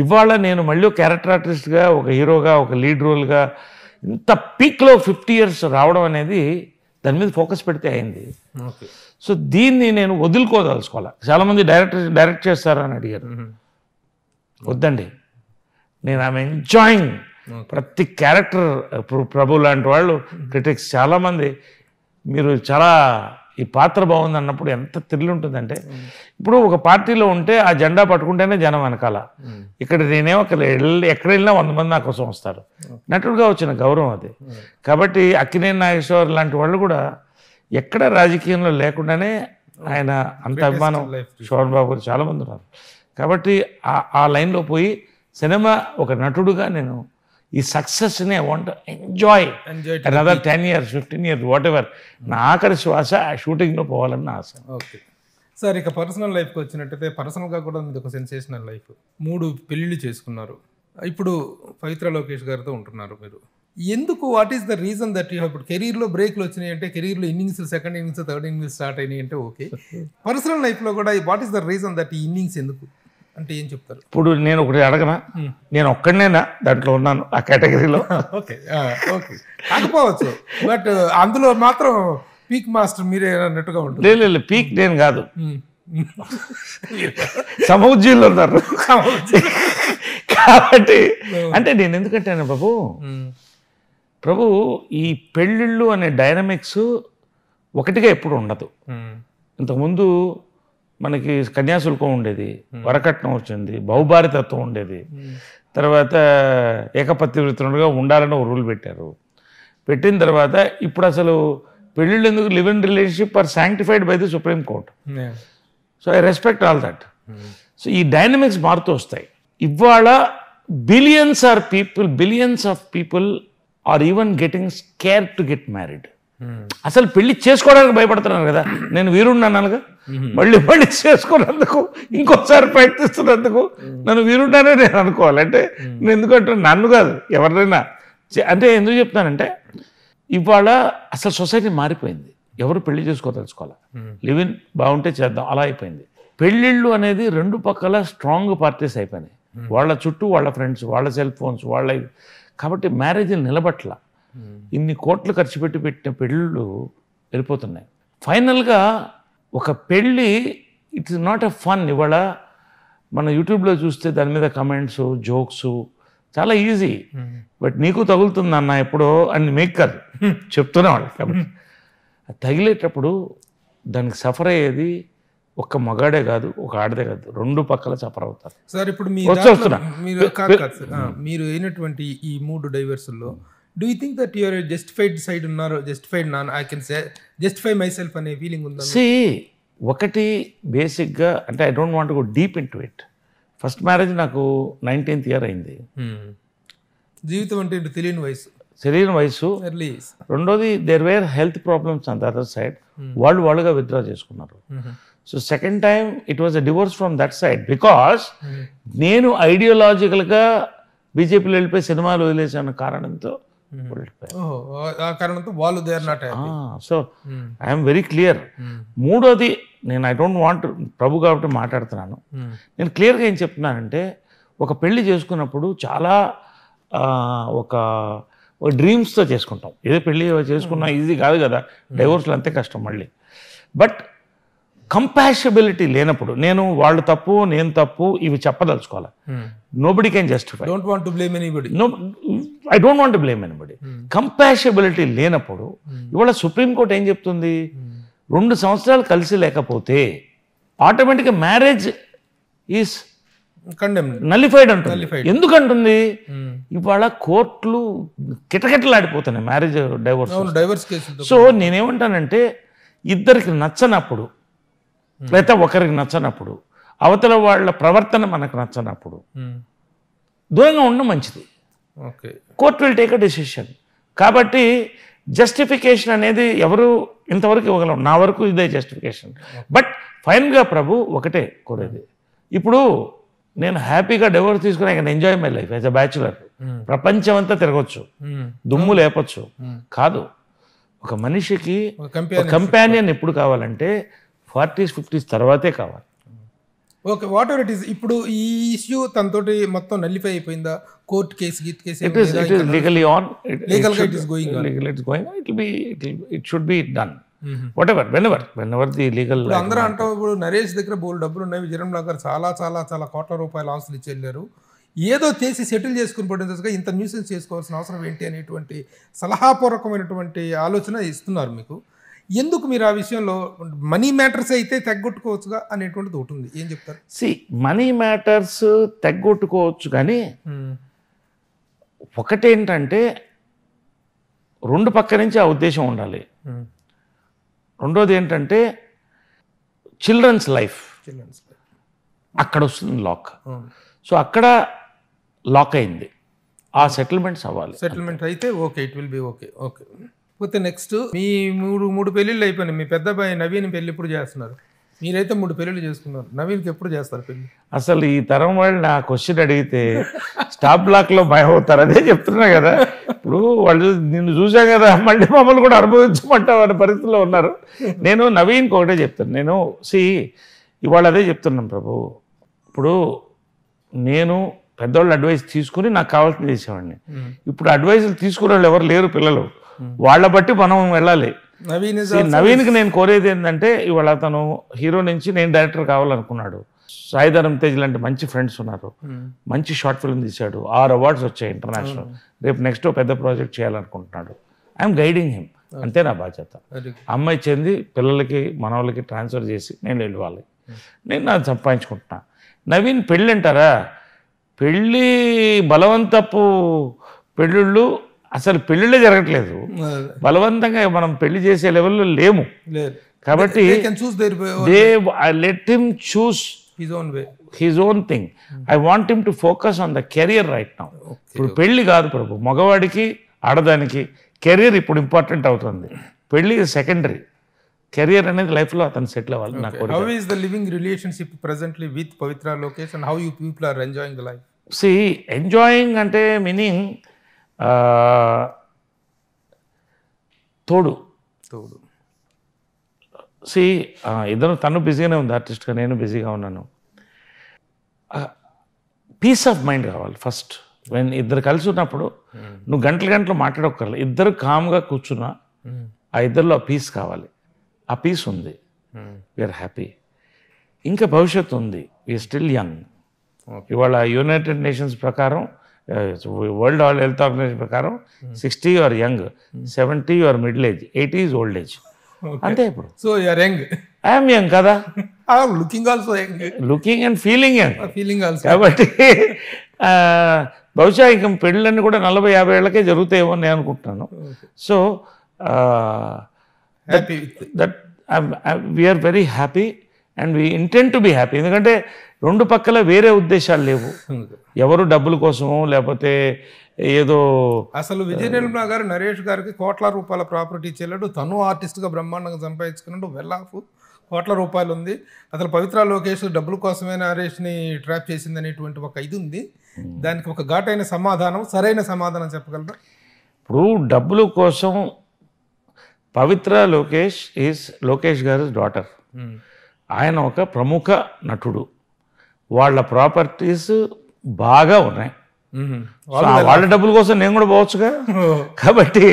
Speaker 3: ఇవాళ నేను మళ్ళీ ఒక క్యారెక్టర్ ఆర్టిస్ట్గా, ఒక హీరోగా, ఒక లీడ్ రోల్గా ఇంత పీక్లో 50 years రావడం అనేది దాని మీద ఫోకస్ పెడితే అయింది. సో దీన్ని నేను వదులుకోదలుచుకోవాలి. చాలామంది డైరెక్ట్ చేస్తారని అడిగారు. వద్దండి, నేను ఐఎమ్ ఎంజాయింగ్ ప్రతి క్యారెక్టర్. ప్రభు లాంటి వాళ్ళు క్రిటిక్స్ చాలామంది మీరు చాలా ఈ పాత్ర బాగుంది అన్నప్పుడు ఎంత థ్రిల్ ఉంటుందంటే, ఇప్పుడు ఒక పార్టీలో ఉంటే ఆ జెండా పట్టుకుంటేనే జనం వెనకాల. ఇక్కడ నేనేమో ఎక్కడ వెళ్ళినా 100 మంది నా కోసం వస్తారు. నటుడుగా వచ్చిన గౌరవం అది. కాబట్టి అక్కినేని నాగేశ్వర్ లాంటి వాళ్ళు కూడా ఎక్కడ రాజకీయంలో లేకుండానే ఆయన అంత అభిమానం. శోభన్ బాబు గారు చాలామంది ఉన్నారు. కాబట్టి ఆ లైన్లో పోయి సినిమా ఒక నటుడుగా నేను ఈ సక్సెస్ని I want enjoy another 10 years 15 years what ever. నా ఆఖరి శ్వాస ఆ షూటింగ్లో పోవాలని ఆశ.
Speaker 2: ఓకే సార్, ఇక పర్సనల్ లైఫ్కి వచ్చినట్టయితే పర్సనల్గా కూడా మీది ఒక సెన్సేషనల్ లైఫ్. 3 పెళ్ళిళ్ళు చేసుకున్నారు. ఇప్పుడు పవిత్ర లోకేష్ గారితో ఉంటున్నారు మీరు. ఎందుకు, what is the reason that you ఇప్పుడు కెరీర్లో బ్రేక్లు వచ్చినాయి అంటే, కెరీర్లో innings, second innings, third innings start అయినాయి అంటే ఓకే. పర్సనల్ లైఫ్లో కూడా what is the reason that ఈ ఇన్నింగ్స్ ఎందుకు అంటే ఏం చెప్తారు?
Speaker 3: ఇప్పుడు నేను ఒకటి అడగనా, నేను ఒక్కడనేనా దాంట్లో ఉన్నాను ఆ కేటగిరీలో?
Speaker 2: ఓకే ఓకే కాకపోవచ్చు, బట్ అందులో మాత్రం పీక్ మాస్టర్ మీరే అన్నట్టుగా ఉంటుంది.
Speaker 3: లేదు, పీక్ నేను కాదు, సమౌజ్జీల్లో ఉన్నారు కాబట్టి. అంటే నేను ఎందుకంటే ప్రభు ఈ పెళ్ళిళ్ళు అనే డైనమిక్స్ ఒకటిగా ఎప్పుడు ఉండదు. ఇంతకుముందు మనకి కన్యాశుల్కం ఉండేది, వరకట్నం వచ్చింది, బహుభారితత్వం ఉండేది, తర్వాత ఏకపత్తివృత్తులుగా ఉండాలని ఒక రూల్ పెట్టిన తర్వాత ఇప్పుడు అసలు పెళ్ళిళ్ళు ఎందుకు, live in relationship are sanctified by the Supreme Court. So I respect all that. So ఈ డైనమిక్స్ మారుతూ వస్తాయి. ఇవాళ billions of people are even getting scare to get married. అసలు పెళ్లి చేసుకోవడానికి భయపడుతున్నాను కదా. నేను వీరుణ్ణి అన్నానుగా, మళ్ళీ చేసుకున్నందుకు, ఇంకోసారి ప్రయత్నిస్తున్నందుకు నన్ను వీరుండానే నేను అనుకోవాలి. అంటే నేను ఎందుకంటే నన్ను కాదు ఎవరినైనా. అంటే ఎందుకు చెప్తానంటే ఇవాళ అసలు సొసైటీ మారిపోయింది. ఎవరు పెళ్లి చేసుకోదలుచుకోవాలి, లివ్ ఇన్ బాగుంటే చేద్దాం అలా అయిపోయింది. పెళ్ళిళ్ళు అనేది 2 పక్కల స్ట్రాంగ్ పార్టీస్ అయిపోయినాయి. వాళ్ళ చుట్టూ వాళ్ళ ఫ్రెండ్స్, వాళ్ళ సెల్ ఫోన్స్, వాళ్ళ. కాబట్టి మ్యారేజ్లు నిలబట్ల. ఇన్ని కోట్లు ఖర్చు పెట్టిన పెళ్ళిళ్ళు వెళ్ళిపోతున్నాయి. ఫైనల్గా ఒక పెళ్ళి ఇట్స్ నాట్ ఎ ఫన్. ఇవాళ మన యూట్యూబ్లో చూస్తే దాని మీద కమెంట్స్, జోక్స్ చాలా ఈజీ. బట్ నీకు తగులుతుంది అన్న ఎప్పుడో అని మేకర్ చెప్తున్నాడు. కాబట్టి తగిలేటప్పుడు దానికి సఫర్ అయ్యేది ఒక్క మగాడే కాదు, ఒక ఆడదే కాదు, 2 పక్కల సఫర్ అవుతారు.
Speaker 2: సార్ ఇప్పుడు మీరు అయినటువంటి ఈ 3 డైవర్సుల్లో do you think that your justified side ఉన్నారు, justified non I can say justify my self అనే ఫీలింగ్ ఉందా?
Speaker 3: ఒకటి బేసిక్గా అంటే I don't want go deep into it. First marriage నాకు 19th year అయింది.
Speaker 2: జీవితం అంటే తెలియని వయసు.
Speaker 3: రెండోది there were health problems on the other side. వాళ్ళుగా విత్డ్రా చేసుకున్నారు. So second time it was a divorce from that side because నేను ఐడియాలజికల్గా బీజేపీలో వెళ్ళిపోయి సినిమాలు వదిలేసిన కారణంతో సో ఐఎమ్ వెరీ క్లియర్. మూడోది నేను ఐ డోంట్ వాంట్ ప్రభు కాబట్టి మాట్లాడుతున్నాను. నేను క్లియర్గా ఏం చెప్తున్నానంటే ఒక పెళ్లి చేసుకున్నప్పుడు చాలా ఒక డ్రీమ్స్తో చేసుకుంటాం. ఏదో పెళ్ళి చేసుకున్నా ఈజీ కాదు కదా, డైవోర్స్లో అంతే కష్టం మళ్ళీ. బట్ కంపాషబిలిటీ లేనప్పుడు నేను వాళ్ళు తప్పు నేను తప్పు ఇవి చెప్పదలుచుకోవాలి. Nobody can justify.
Speaker 2: Don't want to blame anybody.
Speaker 3: I don't want to blame anybody. Compatibility లేనప్పుడు ఇవాళ సుప్రీంకోర్టు ఏం చెప్తుంది, 2 సంవత్సరాలు కలిసి లేకపోతే ఆటోమేటిక్గా మ్యారేజ్ ఈస్ నలిఫైడ్ అంటుంది. ఎందుకంటుంది, ఇవాళ కోర్టులు కిటకిటలాడిపోతున్నాయి మ్యారేజ్ డైవర్స్ కేసు. సో నేనేమంటానంటే ఇద్దరికి నచ్చనప్పుడు లేదా ఒకరికి నచ్చనప్పుడు అవతల వాళ్ళ ప్రవర్తన మనకు నచ్చనప్పుడు దూరంగా ఉండడం మంచిది. Court will take a decision. కాబట్టి జస్టిఫికేషన్ అనేది ఎవరు ఇంతవరకు ఇవ్వగలం, నా వరకు ఇదే జస్టిఫికేషన్. బట్ ఫైనల్గా ప్రభు ఒకటే కోరేది, ఇప్పుడు నేను హ్యాపీగా డివోర్స్ తీసుకుని I can enjoy my life as a bachelor. ప్రపంచం అంతా తిరగచ్చు, దుమ్ము లేపచ్చు. కాదు, ఒక మనిషికి కంపానియన్ ఎప్పుడు కావాలంటే 40s 50s తర్వాతే కావాలి.
Speaker 2: Okay, what ever it is. ఇప్పుడు ఈ ఇష్యూ తనతోటి మొత్తం నల్లిఫై అయిపోయిందా? Court case
Speaker 3: legally on, it should be done whenever the legal.
Speaker 2: అందరూ అంటాం ఇప్పుడు నరేష్ దగ్గర బోల్ డబ్బులు ఉన్నాయి, విజయరామరావు గారు చాలా చాలా చాలా కోట్ల రూపాయల ఆస్తులు ఇచ్చి వెళ్ళారు, ఏదో చేసి సెటిల్ చేసుకుని పడిన ఇంత న్యూసెన్స్ చేసుకోవాల్సిన అవసరం ఏంటి అనేటువంటి సలహాపూర్వకమైనటువంటి ఆలోచన ఇస్తున్నారు మీకు. ఎందుకు మీరు ఆ విషయంలో మనీ మ్యాటర్స్ అయితే తెగ్గొట్టుకోవచ్చుగా అనేటువంటిది ఒకటి ఉంది, ఏం చెప్తారు?
Speaker 3: మనీ మ్యాటర్స్ తెగ్గొట్టుకోవచ్చు, కానీ ఒకటేంటంటే రెండు పక్క నుంచి ఆ ఉద్దేశం ఉండాలి. రెండోది ఏంటంటే చిల్డ్రన్స్ లైఫ్ అక్కడ వస్తుంది లాక్. సో అక్కడ లాక్ అయింది, ఆ సెటిల్మెంట్స్ అవ్వాలి.
Speaker 2: సెటిల్మెంట్ అయితే okay, it will be okay. Okay, పోతే నెక్స్ట్ మీ మూడు పెళ్ళిళ్ళు అయిపోయినాయి. మీ పెద్ద అబ్బాయి నవీన్ పెళ్ళి ఎప్పుడు చేస్తున్నారు? మీరైతే 3 పెళ్ళిళ్ళు చేసుకున్నారు, నవీన్కి ఎప్పుడు చేస్తారు పెళ్ళి?
Speaker 3: అసలు ఈ తరం వాళ్ళు నా క్వశ్చన్ అడిగితే స్టాప్ బ్లాక్లో భయం అవుతారు. అదే చెప్తున్నా కదా, ఇప్పుడు వాళ్ళు నిన్ను చూసాం కదా, మళ్ళీ మమ్మల్ని కూడా అనుభవించమంటావు అనే పరిస్థితిలో ఉన్నారు. నేను నవీన్కి ఒకటే చెప్తాను, నేను ఇవాళ అదే చెప్తున్నాను ప్రభు. ఇప్పుడు నేను పెద్దవాళ్ళు అడ్వైస్ తీసుకుని నాకు కావాల్సింది చేసేవాడిని. ఇప్పుడు అడ్వైజులు తీసుకునే వాళ్ళు ఎవరు లేరు, పిల్లలు. వాళ్ళ బట్టి మనం వెళ్ళాలి. నవీన్కి నేను కోరేది ఏంటంటే, ఇవాళ అతను హీరో నుంచి నేను డైరెక్టర్ కావాలనుకున్నాడు. సాయిధరం తేజ్ లాంటి మంచి ఫ్రెండ్స్ ఉన్నారు, మంచి షార్ట్ ఫిల్మ్ తీశాడు, 6 అవార్డ్స్ వచ్చాయి ఇంటర్నేషనల్. రేపు నెక్స్ట్ పెద్ద ప్రాజెక్ట్ చేయాలనుకుంటున్నాడు. ఐఎమ్ గైడింగ్ హిమ్, అంతే నా బాధ్యత. అమ్మాయి చెంది పిల్లలకి మనవాళ్ళకి ట్రాన్స్ఫర్ చేసి నేను వెళ్ళాలి, నేను నాకు సంపాదించుకుంటున్నా. నవీన్ పెళ్ళి అంటారా, పెళ్ళి బలవంతపు పెళ్ళిళ్ళు అసలు పెళ్ళిళ్ళే జరగట్లేదు. బలవంతంగా మనం పెళ్లి చేసే లెవెల్లో లేము. కాబట్టి let him choose his own thing. I want him to focus on the career right now. ఇప్పుడు పెళ్లి కాదు ప్రభు, మగవాడికి ఆడదానికి కెరియర్ ఇప్పుడు ఇంపార్టెంట్ అవుతుంది. పెళ్లి సెకండరీ, కెరియర్ అనేది లైఫ్లో అతను సెటిల్ అవ్వాలి. నాకు
Speaker 2: how is the living relationship presently with Pavitra Lokesh and how you people are enjoying the life?
Speaker 3: Enjoying అంటే మీనింగ్ తోడు. ఇద్దరు, తను బిజీగానే ఉంది ఆర్టిస్ట్గా, నేను బిజీగా ఉన్నాను. పీస్ ఆఫ్ మైండ్ కావాలి ఫస్ట్. వెన్ ఇద్దరు కలిసి ఉన్నప్పుడు నువ్వు గంటలు మాట్లాడక్కర్లేదు, ఇద్దరు కామ్గా కూర్చున్నా ఆ ఇద్దరిలో పీస్ కావాలి. ఆ పీస్ ఉంది, వీఆర్ హ్యాపీ. ఇంకా భవిష్యత్తు ఉంది, వీఆర్ స్టిల్ యంగ్. ఇవాళ యునైటెడ్ నేషన్స్ ప్రకారం, వరల్డ్ హెల్త్ ఆర్గనైజేషన్ ప్రకారం 60 you are young, 70 you are middle age, 80 is old age. అంతే. ఇప్పుడు
Speaker 2: so you are young,
Speaker 3: I'm young కదా,
Speaker 2: looking also young,
Speaker 3: looking and feeling young,
Speaker 2: feeling also.
Speaker 3: కాబట్టి బహుశా ఇంక పెళ్ళన్నీ కూడా 40-50 ఏళ్ళకే జరుగుతాయేమో నేను అనుకుంటున్నాను. So that we're very happy and we intent to be happy. ఎందుకంటే రెండు పక్కల వేరే ఉద్దేశాలు లేవు, ఎవరు డబ్బుల కోసమో లేకపోతే ఏదో.
Speaker 2: అసలు విజయ నిర్మల గారు నరేష్ గారికి కోట్ల రూపాయల ప్రాపర్టీ ఇచ్చేలాడు, తను ఆర్టిస్ట్గా బ్రహ్మాండంగా సంపాదించుకున్నాడు, వెల్లాఫ్ కోట్ల రూపాయలు ఉంది. అసలు పవిత్ర లోకేష్ డబ్బుల కోసమే నరేష్ని ట్రాప్ చేసింది అనేటువంటి ఒక ఇది ఉంది. దానికి ఒక ఘాటైన సమాధానం, సరైన సమాధానం చెప్పగలరా?
Speaker 3: ఇప్పుడు డబ్బుల కోసం పవిత్ర లోకేష్ గారి డాటర్, ఆయన ఒక ప్రముఖ నటుడు, వాళ్ళ ప్రాపర్టీస్ బాగా ఉన్నాయి. వాళ్ళ డబ్బుల కోసం నేను కూడా పోవచ్చుగా. కాబట్టి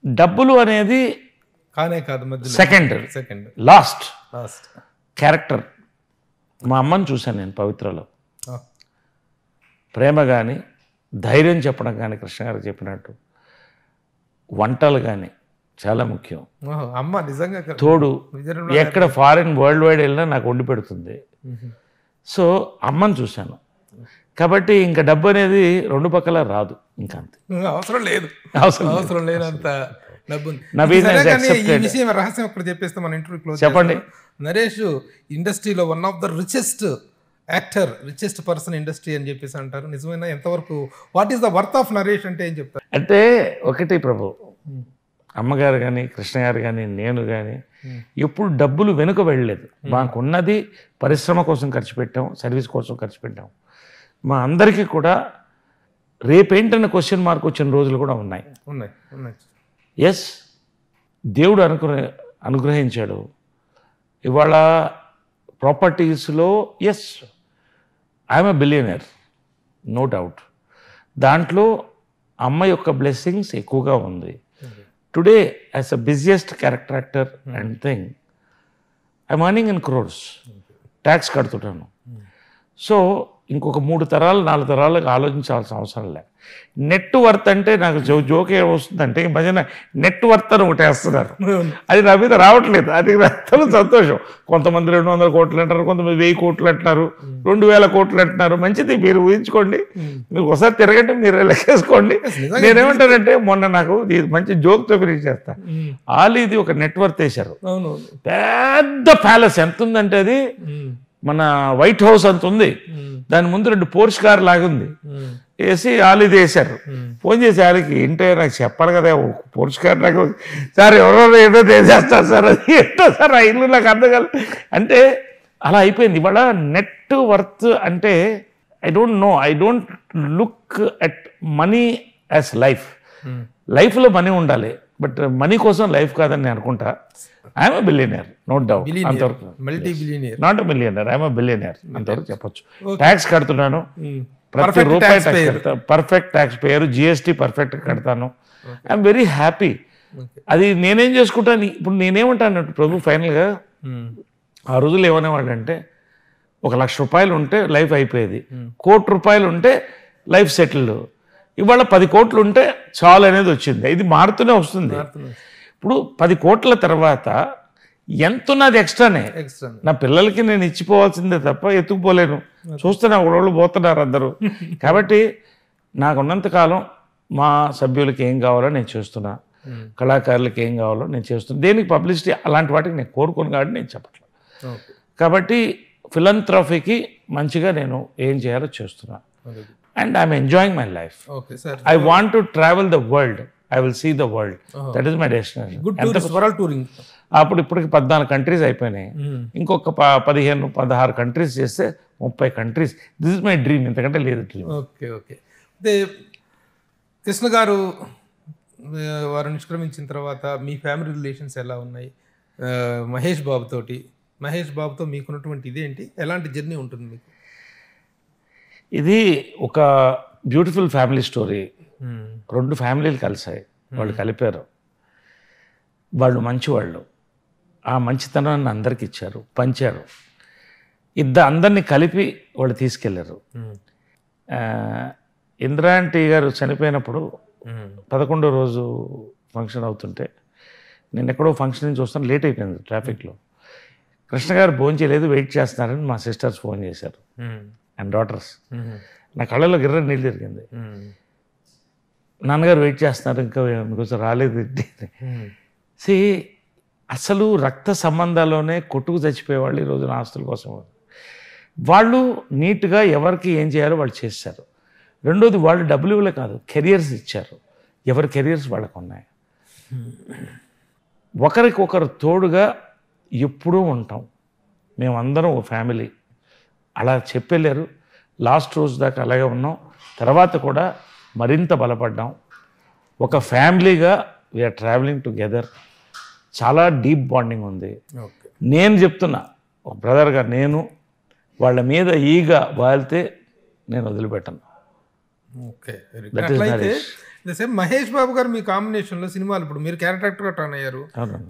Speaker 3: డబ్బులు అనేది
Speaker 2: కానే కాదు,
Speaker 3: సెకండ్ లాస్ట్ క్యారెక్టర్. మా అమ్మని చూశాను నేను పవిత్రలో. ప్రేమ కానీ, ధైర్యం చెప్పడం కానీ, కృష్ణ గారు చెప్పినట్టు వంటలు కానీ చాలా ముఖ్యం.
Speaker 2: అమ్మ నిజంగా
Speaker 3: తోడు, ఎక్కడ ఫారిన్ వరల్డ్ వైడ్ వెళ్ళినా నాకు వండి పెడుతుంది. సో అమ్మని చూశాను. కాబట్టి ఇంకా డబ్బు అనేది రెండు పక్కల రాదు, ఇంకా అంతే,
Speaker 2: అవసరం లేనంత డబ్బు. ఈ విషయం రహస్యం ఒకటి చెప్పేస్తే మన ఇంటర్వ్యూ క్లోజ్.
Speaker 3: చెప్పండి.
Speaker 2: నరేష్ ఇండస్ట్రీలో one of the richest actor, richest person industry అని చెప్పేసి అంటారు. నిజమైన ఎంతవరకు, what is the worth of Naresh అంటే ఏం చెప్తారు?
Speaker 3: అంటే ఒకటి ప్రభు, అమ్మగారు కానీ కృష్ణ గారు కానీ నేను కానీ ఎప్పుడు డబ్బులు వెనుక వెళ్ళలేదు. మాకున్నది పరిశ్రమ కోసం ఖర్చు పెట్టాం, సర్వీస్ కోసం ఖర్చు పెట్టాం. మా అందరికీ కూడా రేపేంటన్న క్వశ్చన్ మార్క్ వచ్చిన రోజులు కూడా ఉన్నాయి. ఎస్, దేవుడు అనుగ్రహించాడు. ఇవాళ ప్రాపర్టీస్లో yes I'm a billionaire, no doubt. దాంట్లో అమ్మ యొక్క బ్లెస్సింగ్స్ ఎక్కువగా ఉంది. Today as a busiest character actor and thing I'm earning in crores. Tax కడుతుంటాను. సో ఇంకొక 3 తరాలు 4 తరాలకు ఆలోచించాల్సిన అవసరం లేదు. నెట్ వర్త్ అంటే నాకు జోక్ ఏమొస్తుందంటే ఈ మధ్యన నెట్ వర్త్ అని ఒకటి వేస్తున్నారు. అది నా మీద రావట్లేదు. అది అసలు సంతోషం. కొంతమంది 200 కోట్లు అంటారు, కొంతమంది 1000 కోట్లు అంటున్నారు, 2000 కోట్లు అంటున్నారు. మంచిది, మీరు ఊహించుకోండి, మీరు ఒకసారి తిరగండి, మీరు లెక్కేసుకోండి. నేనేమంటానంటే మొన్న నాకు మంచి జోక్తో ఫినిష్ చేస్తా. ఆలీది ఒక నెట్ వర్త్ వేశారు, పెద్ద ప్యాలెస్. ఎంత ఉందంటే అది మన వైట్ హౌస్ అంత ఉంది. దాని ముందు 2 పోర్ష్ కార్ లాగుంది. వేసి ఆలీది వేశారు. ఫోన్ చేసి ఆలికి ఏంటో నాకు చెప్పాలి కదా, పోర్ష్ కార్ నాకు సార్ ఎవరో ఏదో చేస్తారు సార్, అది ఏంటో సార్ ఆ ఇల్లు నాకు అర్థం కాదు అంటే అలా అయిపోయింది. ఇవాళ నెట్ వర్త్ అంటే I don't look at money as life. లైఫ్లో మనీ ఉండాలి, బట్ మనీ కోసం లైఫ్ కాదని నేను అనుకుంటా. I'm a billionaire, no doubt. అంతవరకు not a millionaire, I'm a billionaire అంతవరకు చెప్పొచ్చు. ట్యాక్స్ కడుతున్నాను, ప్రతి రూపాయి ట్యాక్స్ కడతాను, perfect tax payer, GST perfect కడతాను. I'm very happy. అది నేనేం చేసుకుంటాను. ఇప్పుడు నేనేమంటాను ప్రభు, ఫైనల్గా ఆ రోజులు ఏమనేవాడంటే 1,00,000 రూపాయలు ఉంటే లైఫ్ అయిపోయేది, 1,00,00,000 రూపాయలు ఉంటే లైఫ్ సెటిల్డ్. ఇవాళ 10 కోట్లు ఉంటే చాలు అనేది వచ్చింది. ఇది మారుతూనే వస్తుంది. ఇప్పుడు 10 కోట్ల తర్వాత ఎంత ఉన్నది ఎక్స్ట్రానే. నా పిల్లలకి నేను ఇచ్చిపోవాల్సిందే తప్ప ఎత్తుకుపోలేను. చూస్తున్నా ఒకళ్ళు పోతున్నారు అందరూ. కాబట్టి నాకున్నంతకాలం మా సభ్యులకి ఏం కావాలో నేను చేస్తున్నా, కళాకారులకి ఏం కావాలో నేను చేస్తున్నా. దేనికి పబ్లిసిటీ అలాంటి వాటికి నేను కోరుకోను కాబట్టి నేను చెప్పట్లేదు. కాబట్టి ఫిలంథ్రఫీకి మంచిగా నేను ఏం చేయాలో చేస్తున్నా. And I'm enjoying my life. I want to travel the world. I will see the world. That is my destination.
Speaker 2: Good tourist, world touring.
Speaker 3: ఇప్పటికి 14 కంట్రీస్ అయిపోయినాయి. ఇంకొక 15-16 కంట్రీస్ చేస్తే 30 countries. This is my dream. ఇంతకంటే లేదు dream.
Speaker 2: Okay. అదే కృష్ణ గారు వారు నిష్క్రమించిన తర్వాత మీ ఫ్యామిలీ రిలేషన్స్ ఎలా ఉన్నాయి? మహేష్ బాబుతో మీకున్నటువంటి ఇదేంటి, ఎలాంటి జర్నీ ఉంటుంది మీకు?
Speaker 3: ఇది ఒక బ్యూటిఫుల్ ఫ్యామిలీ స్టోరీ. 2 ఫ్యామిలీలు కలిసాయి, వాళ్ళు కలిపారు. వాళ్ళు మంచివాళ్ళు. ఆ మంచితనాన్ని అందరికి ఇచ్చారు, పంచారు. అందరినీ కలిపి వాళ్ళు తీసుకెళ్లారు. ఇంద్రాంటి గారు చనిపోయినప్పుడు 11వ రోజు ఫంక్షన్ అవుతుంటే నేను ఎక్కడో ఫంక్షన్ నుంచి వస్తాను, లేట్ అయిపోయింది ట్రాఫిక్లో. కృష్ణ గారు ఫోన్ చేయలేదు, వెయిట్ చేస్తున్నారని మా సిస్టర్స్ ఫోన్ చేశారు అండ్ డాటర్స్. నా కళ్ళలో గిర్ర నీళ్ళు తిరిగింది. నాన్నగారు వెయిట్ చేస్తున్నారు, ఇంకా మీకోసం రాలేదు. అసలు రక్త సంబంధాల్లోనే కొట్టుకు చచ్చిపోయేవాళ్ళు ఈ రోజున ఆస్తుల కోసం. వాళ్ళు నీట్గా ఎవరికి ఏం చేయాలో వాళ్ళు చేశారు. రెండోది, వాళ్ళు డబ్బులు ఇవ్వలే కాదు, కెరియర్స్ ఇచ్చారు. ఎవరి కెరియర్స్ వాళ్ళకు ఉన్నాయి. ఒకరికొకరు తోడుగా ఎప్పుడూ ఉంటాం. మేమందరం ఒక ఫ్యామిలీ. అలా చెప్పెళ్ళారు. లాస్ట్ రోజు దాకా అలాగే ఉన్నాం. తర్వాత కూడా మరింత బలపడ్డాం. ఒక ఫ్యామిలీగా వీఆర్ ట్రావెలింగ్ టుగెదర్. చాలా డీప్ బాండింగ్ ఉంది. నేను చెప్తున్నా, ఒక బ్రదర్గా నేను వాళ్ళ మీద ఈగా వాళ్తే నేను వదిలిపెట్టను.
Speaker 2: మహేష్ బాబు గారు మీ కాంబినేషన్లో సినిమాలు, ఇప్పుడు మీరు క్యారెక్టర్గా టర్న్ అయ్యారు,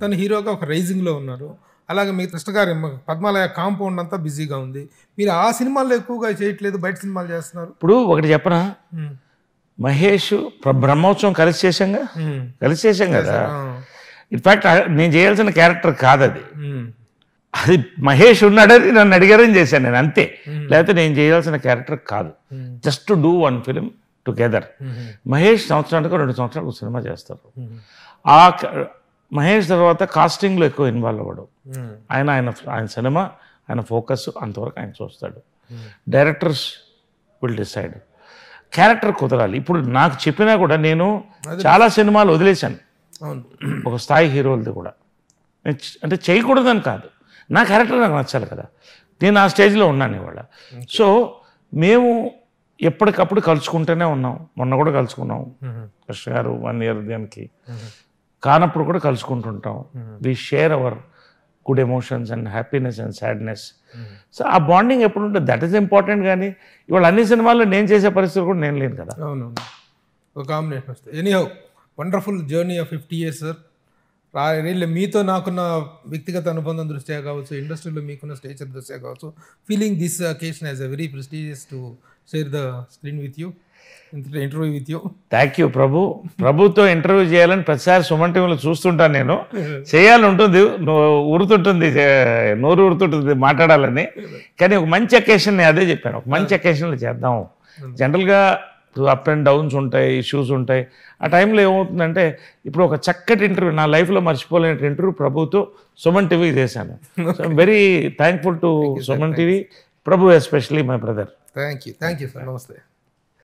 Speaker 2: తను హీరోగా ఒక రైజింగ్లో ఉన్నారు. అలాగే మీ కృష్ణ గారి పద్మాలయ కాంపౌండ్ అంతా బిజీగా ఉంది. మీరు ఆ సినిమాల్లో ఎక్కువగా చేయట్లేదు, బయట సినిమాలు చేస్తున్నారు.
Speaker 3: ఇప్పుడు ఒకటి చెప్పనా, మహేష్ బ్రహ్మోత్సవం కలిసి చేశాం కదా. ఇన్ఫ్యాక్ట్ నేను చేయాల్సిన క్యారెక్టర్ కాదు అది. అది మహేష్ ఉన్నాడని నన్ను అడిగారని చేశాను నేను, అంతే. లేకపోతే నేను చేయాల్సిన క్యారెక్టర్ కాదు. Just to do 1 film together. Mahesh సంవత్సరానికి 2 సంవత్సరాలకు సినిమా చేస్తారు. ఆ మహేష్ తర్వాత కాస్టింగ్లో ఎక్కువ ఇన్వాల్వ్ అవ్వడు. ఆయన సినిమా, ఆయన ఫోకస్ అంతవరకు ఆయన చూస్తాడు. Directors will decide. క్యారెక్టర్ కుదరాలి. ఇప్పుడు నాకు చెప్పినా కూడా నేను చాలా సినిమాలు వదిలేశాను.
Speaker 2: అవును.
Speaker 3: ఒక స్థాయి హీరోలది కూడా. అంటే చేయకూడదని కాదు, నా క్యారెక్టర్ నాకు నచ్చాలి కదా, నేను ఆ స్టేజ్లో ఉన్నాను ఇవాళ. సో మేము ఎప్పటికప్పుడు కలుసుకుంటూనే ఉన్నాం. మొన్న కూడా కలుసుకున్నాం కృష్ణ గారు 1 year దానికి, కానప్పుడు కూడా కలుసుకుంటుంటాం. We share our good emotions and happiness and sadness. So ఆ బాండింగ్ ఎప్పుడు ఉంటుంది, దట్ ఈస్ ఇంపార్టెంట్. కానీ ఇవాళ అన్ని సినిమాల్లో నేను చేసే పరిస్థితి కూడా నేను లేను కదా.
Speaker 2: అవునవును, ఒక కాంబినేషన్ వస్తుంది. Anyhow wonderful journey of 50 years sir. Really మీతో నాకున్న వ్యక్తిగత అనుబంధం దృష్ట్యా కావచ్చు, ఇండస్ట్రీలో మీకున్న స్టేచర్ దృష్ట్యా కావచ్చు, feeling this occasion as a very prestigious to share the screen with you, interview with you.
Speaker 3: Thank you Prabhu. ప్రభుతో ఇంటర్వ్యూ చేయాలని ప్రతిసారి సుమన్ టీవీలో చూస్తుంటాను నేను. చేయాలని ఉంటుంది, ఊరుతుంటుంది, నోరు ఊరుతుంటుంది మాట్లాడాలని. కానీ ఒక మంచి అకేషన్, నేను అదే చెప్పాను, ఒక మంచి అకేషన్లో చేద్దాం. జనరల్గా అప్ అండ్ డౌన్స్ ఉంటాయి, ఇష్యూస్ ఉంటాయి. ఆ టైంలో ఏమవుతుందంటే, ఇప్పుడు ఒక చక్కటి ఇంటర్వ్యూ, నా లైఫ్లో మర్చిపోలేని ఇంటర్వ్యూ ప్రభుతో సుమన్ టీవీకి చేశాను. So I'm very thankful to Suman TV, Prabhu especially my brother.
Speaker 2: Thank you sir. నమస్తే.